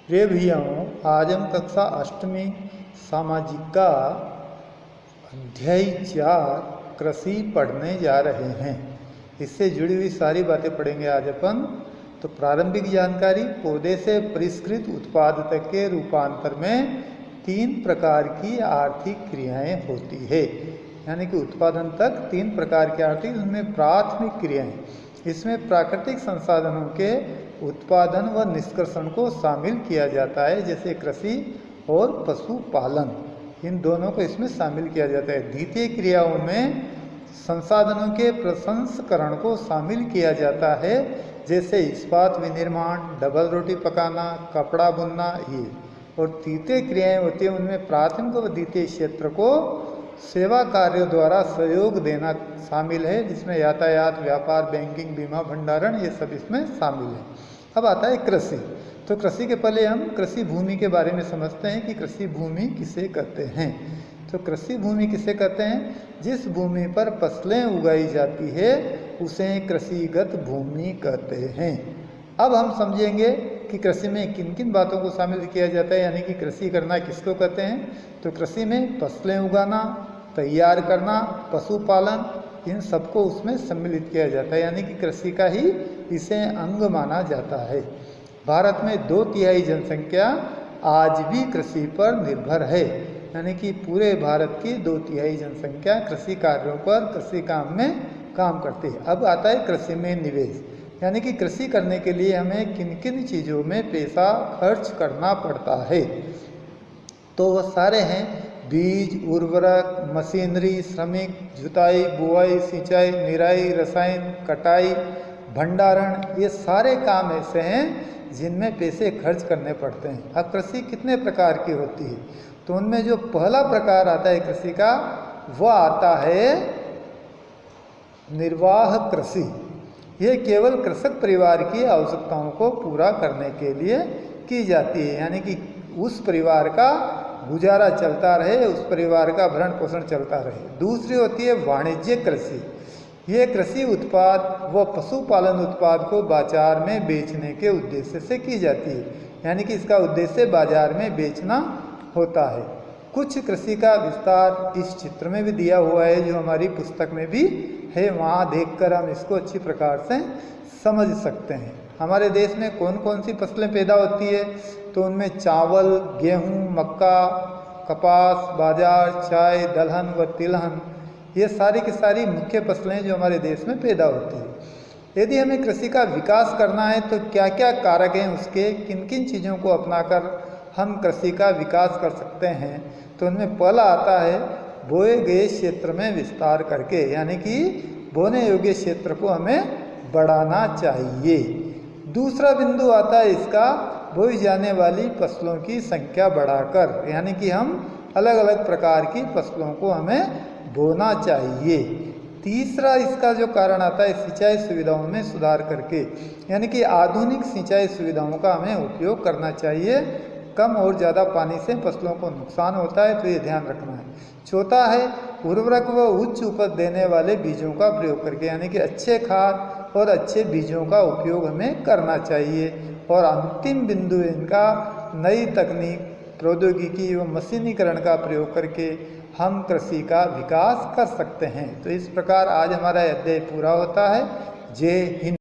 प्रिय भैयाओं, आज हम कक्षा अष्टमी सामाजिक का अध्याय 4 कृषि पढ़ने जा रहे हैं। इससे जुड़ी हुई सारी बातें पढ़ेंगे आज अपन। तो प्रारंभिक जानकारी, पौधे से परिष्कृत उत्पाद तक के रूपांतर में 3 प्रकार की आर्थिक क्रियाएं होती है। यानी कि उत्पादन तक 3 प्रकार की आर्थिक, उनमें प्राथमिक क्रियाएं, इसमें प्राकृतिक संसाधनों के उत्पादन व निष्कर्षण को शामिल किया जाता है, जैसे कृषि और पशुपालन, इन दोनों को इसमें शामिल किया जाता है। द्वितीय क्रियाओं में संसाधनों के प्रसंस्करण को शामिल किया जाता है, जैसे इस्पात विनिर्माण, डबल रोटी पकाना, कपड़ा बुनना ये। और तृतीय क्रियाएं होती हैं, उनमें प्राथमिक व द्वितीय क्षेत्र को सेवा कार्यों द्वारा सहयोग देना शामिल है, जिसमें यातायात, व्यापार, बैंकिंग, बीमा, भंडारण ये सब इसमें शामिल है। अब आता है कृषि। तो कृषि के पहले हम कृषि भूमि के बारे में समझते हैं कि कृषि भूमि किसे कहते हैं। तो कृषि भूमि किसे कहते हैं? जिस भूमि पर फसलें उगाई जाती है उसे कृषिगत भूमि कहते हैं। अब हम समझेंगे कि कृषि में किन किन बातों को शामिल किया जाता है, यानी कि कृषि करना किसको कहते हैं। तो कृषि में फसलें उगाना, तैयार करना, पशुपालन, इन सबको उसमें सम्मिलित किया जाता है, यानी कि कृषि का ही इसे अंग माना जाता है। भारत में 2/3 जनसंख्या आज भी कृषि पर निर्भर है, यानी कि पूरे भारत की 2/3 जनसंख्या कृषि कार्यों पर, कृषि काम में काम करती है। अब आता है कृषि में निवेश, यानी कि कृषि करने के लिए हमें किन किन चीज़ों में पैसा खर्च करना पड़ता है। तो वह सारे हैं: बीज, उर्वरक, मशीनरी, श्रमिक, जुताई, बुआई, सिंचाई, निराई, रसायन, कटाई, भंडारण, ये सारे काम ऐसे हैं जिनमें पैसे खर्च करने पड़ते हैं। अब कृषि कितने प्रकार की होती है? तो उनमें जो पहला प्रकार आता है कृषि का, वह आता है निर्वाह कृषि। ये केवल कृषक परिवार की आवश्यकताओं को पूरा करने के लिए की जाती है, यानी कि उस परिवार का गुजारा चलता रहे, उस परिवार का भरण पोषण चलता रहे। दूसरी होती है वाणिज्यिक कृषि। ये कृषि उत्पाद व पशुपालन उत्पाद को बाजार में बेचने के उद्देश्य से की जाती है, यानी कि इसका उद्देश्य बाजार में बेचना होता है। कुछ कृषि का विस्तार इस चित्र में भी दिया हुआ है, जो हमारी पुस्तक में भी है, वहाँ देखकर हम इसको अच्छी प्रकार से समझ सकते हैं। हमारे देश में कौन कौन सी फसलें पैदा होती है? तो उनमें चावल, गेहूँ, मक्का, कपास, बाजरा, चाय, दलहन व तिलहन, ये सारी की सारी मुख्य फसलें जो हमारे देश में पैदा होती है। यदि हमें कृषि का विकास करना है तो क्या क्या कारक हैं उसके, किन किन चीज़ों को अपनाकर हम कृषि का विकास कर सकते हैं? तो उनमें पहला आता है बोए गए क्षेत्र में विस्तार करके, यानी कि बोने योग्य क्षेत्र को हमें बढ़ाना चाहिए। दूसरा बिंदु आता है इसका, बोई जाने वाली फसलों की संख्या बढ़ाकर, यानी कि हम अलग अलग प्रकार की फसलों को हमें बोना चाहिए। तीसरा इसका जो कारण आता है सिंचाई सुविधाओं में सुधार करके, यानी कि आधुनिक सिंचाई सुविधाओं का हमें उपयोग करना चाहिए। कम और ज़्यादा पानी से फसलों को नुकसान होता है, तो ये ध्यान रखना है। चौथा है उर्वरक व उच्च उपज देने वाले बीजों का प्रयोग करके, यानी कि अच्छे खाद और अच्छे बीजों का उपयोग हमें करना चाहिए। और अंतिम बिंदु इनका नई तकनीक, प्रौद्योगिकी एवं मशीनीकरण का प्रयोग करके हम कृषि का विकास कर सकते हैं। तो इस प्रकार आज हमारा अध्याय पूरा होता है। जय हिंद।